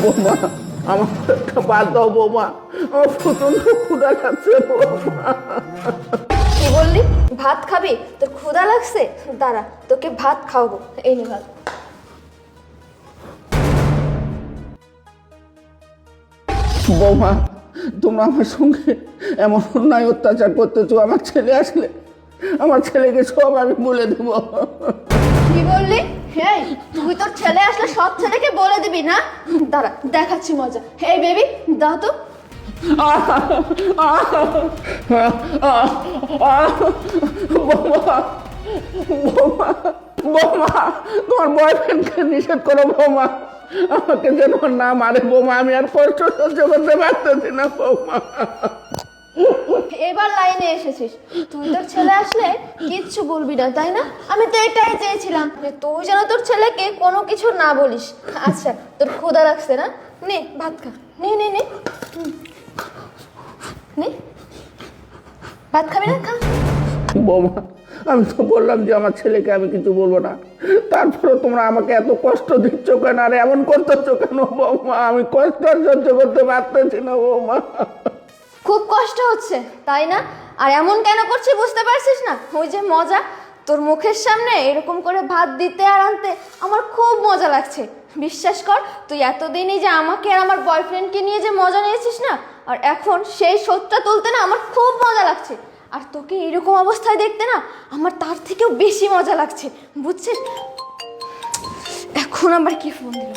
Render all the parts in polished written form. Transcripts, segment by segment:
বৌমা, আমার একটা বাদ দাও বৌমা, আমার প্রচন্ড ক্ষুধা লাগছে বৌমা। কি বললি? ভাত খাবি? তোর ক্ষুধা লাগছে? দাঁড়া, তোকে ভাত খাওয়াবো। এই নে ভাত। বৌমা, তোমরা আমার সঙ্গে এমন অন্যায় অত্যাচার করতেছো, আমার ছেলে আসলে আমার ছেলেকে সব আমি বলে দেবো। কি বললি? এই তুই তোর ছেলে আসলে সব ছেলেকে বলে দিবি না? দাঁড়া, দেখাচ্ছি মজা। এই বেবি, দাও তো। বৌমা, বৌমা, বৌমা, তোমার বয়ফ্রেন্ডকে নিষেধ করো বৌমা, আমাকে যেন না মারে বৌমা, আমি আর কষ্ট সহ্য করতে পারতেছি না বৌমা। এবার লাইনে এসেছিস। তুই তোর ছেলে আসলে কিচ্ছু বলবি না, তাই না? আমি তো এটাই চেয়েছিলাম যে তুই যেন তোর ছেলেকে কোনো কিছু না বলিস। আচ্ছা, তোর ক্ষুধা লাগছে না? নে ভাত খা। নে নে নে নে, ভাত খাবি না? খা। বৌমা, আমি তো বললাম যে আমার ছেলেকে আমি কিছু বলবো না, তারপরে তোমরা আমাকে এত কষ্ট দিচ্ছ কেন আর এমন করতেছো কেন বৌমা? আমি কষ্ট আর সহ্য করতে পারতেছি না বৌমা। খুব কষ্ট হচ্ছে তাই না? আর এমন কেন করছিস বুঝতে পারছিস না? ওই যে মজা, তোর মুখের সামনে এরকম করে ভাত দিতে আর আনতে আমার খুব মজা লাগছে। বিশ্বাস কর, তুই এতদিনই যে আমাকে আর আমার বয়ফ্রেন্ডকে নিয়ে যে মজা নিয়েছিস না, আর এখন সেই শোধটা তুলতে না আমার খুব মজা লাগছে। আর তোকে এরকম অবস্থায় দেখতে না আমার তার থেকেও বেশি মজা লাগছে, বুঝছিস? এখন আবার কি ফোন দিল?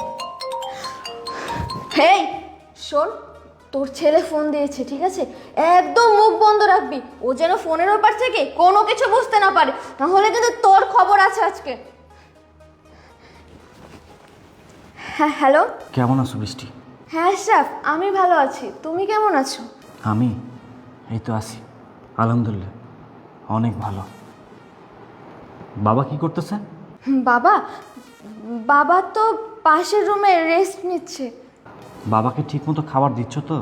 হেই শোন, তোর ছেলে ফোন দিয়েছে, ঠিক আছে? একদম মুখ বন্ধ রাখবি, ও যেন ফোনের ওপর থেকে কোনো কিছু বুঝতে না পারে, তাহলে কিন্তু তোর খবর আছে আজকে। হ্যাঁ হ্যালো। কেমন আছো বৃষ্টি? হ্যাঁ আশরাফ, আমি ভালো আছি, তুমি কেমন আছো? আমি এই তো আছি, আলহামদুলিল্লাহ অনেক ভালো। বাবা কি করতেছে? বাবা? বাবা তো পাশের রুমে রেস্ট নিচ্ছে। বাবাকে ঠিকমতো খাবার দিচ্ছ তো?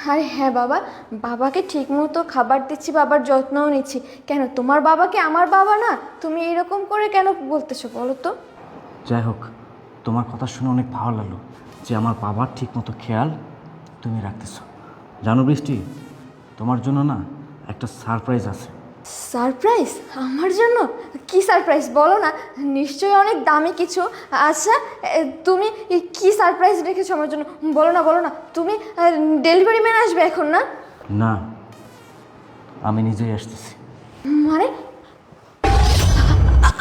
আরে হ্যাঁ বাবা, বাবাকে ঠিক মতো খাবার দিচ্ছি, বাবার যত্নও নিচ্ছি। কেন, তোমার বাবাকে আমার বাবা না? তুমি এরকম করে কেন বলতেছো বলো তো? যাই হোক, তোমার কথা শুনে অনেক ভালো লাগলো যে আমার বাবার ঠিকমতো খেয়াল তুমি রাখতেছো। জানো বৃষ্টি, তোমার জন্য না একটা সারপ্রাইজ আছে। সারপ্রাইজ? আমার জন্য? কি সারপ্রাইজ বলো না, নিশ্চয়ই অনেক দামি কিছু। আচ্ছা, তুমি কি সারপ্রাইজ রেখেছো আমার জন্য? বলো না বলো না। তুমি ডেলিভারি ম্যান আসবে এখন না? না, আমি নিজেই আসতেছি। মানে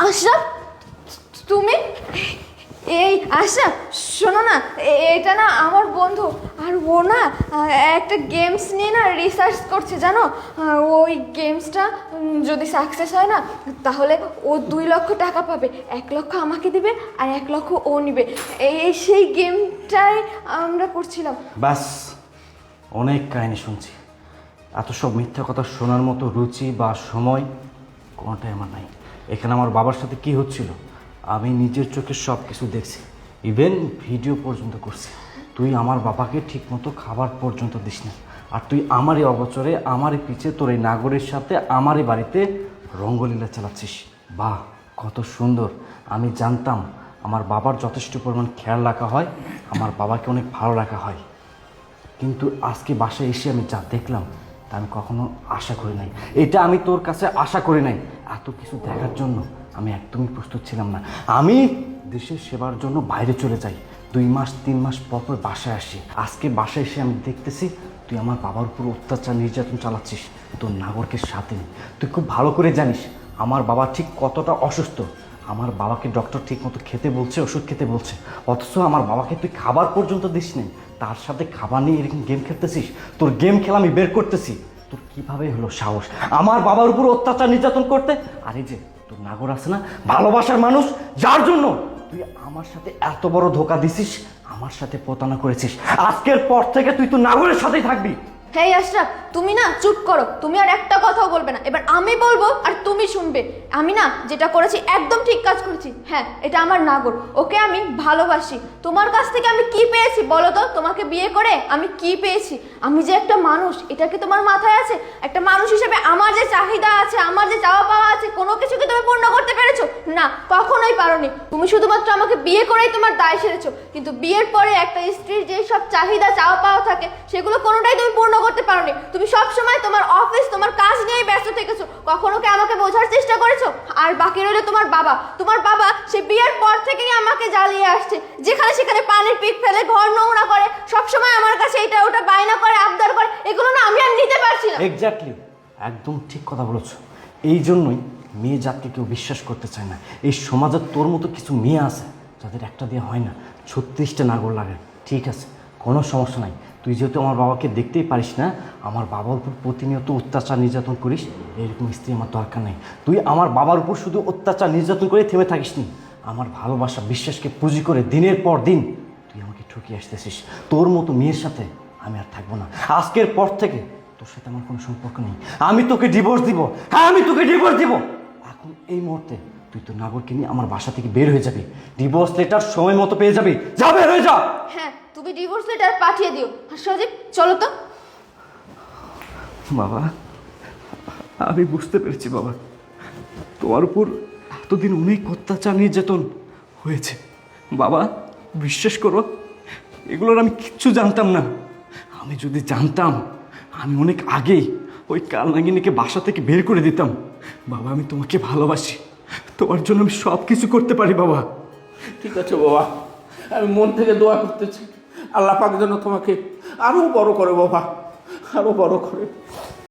আশরাফ, তুমি? এই আশরাফ শোনো না, এটা না আমার বন্ধু, আর ও না একটা গেমস নিয়ে না রিসার্চ করছে, জানো? ওই গেমসটা যদি সাকসেস হয় না, তাহলে ও 2 লক্ষ টাকা পাবে। 1 লক্ষ আমাকে দিবে আর 1 লক্ষ ও নিবে। এই সেই গেমটাই আমরা করছিলাম। বাস, অনেক কাহিনী শুনছি, এত সব মিথ্যা কথা শোনার মতো রুচি বা সময় কোনোটাই আমার নাই। এখানে আমার বাবার সাথে কি হচ্ছিল আমি নিজের চোখে সব কিছু দেখছি, ইভেন ভিডিও পর্যন্ত করছি। তুই আমার বাবাকে ঠিকমতো খাবার পর্যন্ত দিস না, আর তুই আমারই অবচরে আমারই পিছে তোর এই নাগরের সাথে আমারই বাড়িতে রঙ্গলীলা চালাচ্ছিস। বাহ, কত সুন্দর! আমি জানতাম আমার বাবার যথেষ্ট পরিমাণ খেয়াল রাখা হয়, আমার বাবাকে অনেক ভালো রাখা হয়, কিন্তু আজকে বাসায় এসে আমি যা দেখলাম তা আমি কখনো আশা করি নাই। এটা আমি তোর কাছে আশা করি নাই। এত কিছু দেখার জন্য আমি একদমই প্রস্তুত ছিলাম না। আমি দেশের সেবার জন্য বাইরে চলে যাই, 2 মাস 3 মাস পর পর বাসায় আসি। আজকে বাসায় এসে আমি দেখতেছি তুই আমার বাবার উপর অত্যাচার নির্যাতন চালাচ্ছিস তোর নাগরকে সাথে নিয়ে। তুই খুব ভালো করে জানিস আমার বাবা ঠিক কতটা অসুস্থ। আমার বাবাকে ডক্টর ঠিক মতো খেতে বলছে, ওষুধ খেতে বলছে, অথচ আমার বাবাকে তুই খাবার পর্যন্ত দিস নেই। তার সাথে খাবার নিয়ে এরকম গেম খেলতেছিস। তোর গেম খেলা আমি বের করতেছি। তোর কিভাবে হলো সাহস আমার বাবার উপর অত্যাচার নির্যাতন করতে? আর এই যে তোর নাগর আছে না, ভালোবাসার মানুষ, যার জন্য তুই আমার সাথে এত বড় ধোঁকা দিছিস, আমার সাথে প্রতারণা করেছিস, আজকের পর থেকে তুই তো নাগরের সাথেই থাকবি। হেই আশরাফ, তুমি না চুপ করো, তুমি আর একটা কথাও বলবে না। এবার আমি বলবো আর তুমি শুনবে। আমি না যেটা করেছি একদম ঠিক কাজ করেছি। হ্যাঁ, এটা আমার নাগর, ওকে আমি ভালোবাসি। তোমার কাছ থেকে আমি কি পেয়েছি বলো তো? তোমাকে বিয়ে করে আমি কি পেয়েছি? আমি যে একটা মানুষ, এটা কি তোমার মাথায় আছে? একটা মানুষ হিসেবে আমার যে চাহিদা আছে, আমার যে চাওয়া পাওয়া আছে, কোনো কিছু কি তুমি পূর্ণ করতে পেরেছো? না, কখনোই পারোনি। তুমি শুধুমাত্র আমাকে বিয়ে করেই তোমার দায় সেরেছো, কিন্তু বিয়ের পরে একটা স্ত্রীর যে সব চাহিদা চাওয়া পাওয়া থাকে সেগুলো কোনোটাই তুমি পূর্ণ করতে পারোনি। তুমি সবসময় তোমার অফিস, তোমার কাজ নিয়েই ব্যস্ত থেকেছো। কখনো কি আমাকে বোঝার চেষ্টা করেছো? আর বাকি রইল তোমার বাবা। তোমার বাবা সে বিয়ের পর থেকেই আমাকে জ্বালিয়ে আসছে, যেখানে সেখানে পানির পিক ফেলে, ঘর নোংরা করে, সবসময় আমার কাছে এটা ওটা বায়না করে, আবদার করে। এগুলো না আমি আর নিতে পারছি না। এক্স্যাক্টলি, একদম ঠিক কথা বলেছো। এই জন্যই মেয়ে জাতকে কেউ বিশ্বাস করতে চায় না। এই সমাজে তোর মতো কিছু মেয়ে আছে যাদের একটা দিয়ে হয় না, 36টা নাগর লাগে। ঠিক আছে, কোনো সমস্যা নাই। তুই যেহেতু আমার বাবাকে দেখতেই পারিস না, আমার বাবার উপর প্রতিনিয়ত অত্যাচার নির্যাতন করিস, এরকম স্ত্রী আমার দরকার নেই। তুই আমার বাবার উপর শুধু অত্যাচার নির্যাতন করে থেমে থাকিস নি, আমার ভালোবাসা বিশ্বাসকে পুঁজি করে দিনের পর দিন তুই আমাকে ঠকিয়ে আসতেছিস। তোর মতো মেয়ের সাথে আমি আর থাকবো না। আজকের পর থেকে তোর সাথে আমার কোনো সম্পর্ক নেই। আমি তোকে ডিভোর্স দিব। হ্যাঁ, আমি তোকে ডিভোর্স দিব। এখন এই মুহূর্তে তুই তো নাগরকে নিয়ে আমার বাসা থেকে বের হয়ে যাবি। ডিভোর্স লেটার সময় মতো পেয়ে যাবি। যা, বের হয়ে যা। হ্যাঁ, তুমি ডিভোর্স লেটার পাঠিয়ে দিও। আর সজীব, চলো তো। বাবা, আমি বুঝতে পেরেছি বাবা, তোমার উপর এতদিন অনেক অত্যাচার নির্যাতন হয়েছে। বাবা, বিশ্বাস করো, এগুলোর আমি কিচ্ছু জানতাম না। আমি যদি জানতাম, আমি অনেক আগেই ওই কালনাগিনীকে বাসা থেকে বের করে দিতাম। বাবা, আমি তোমাকে ভালোবাসি, তোমার জন্য আমি সব কিছু করতে পারি বাবা। ঠিক আছে বাবা, আমি মন থেকে দোয়া করতেছি আল্লাহ পাক যেন তোমাকে আরো বড় করে বাবা, আরো বড় করে।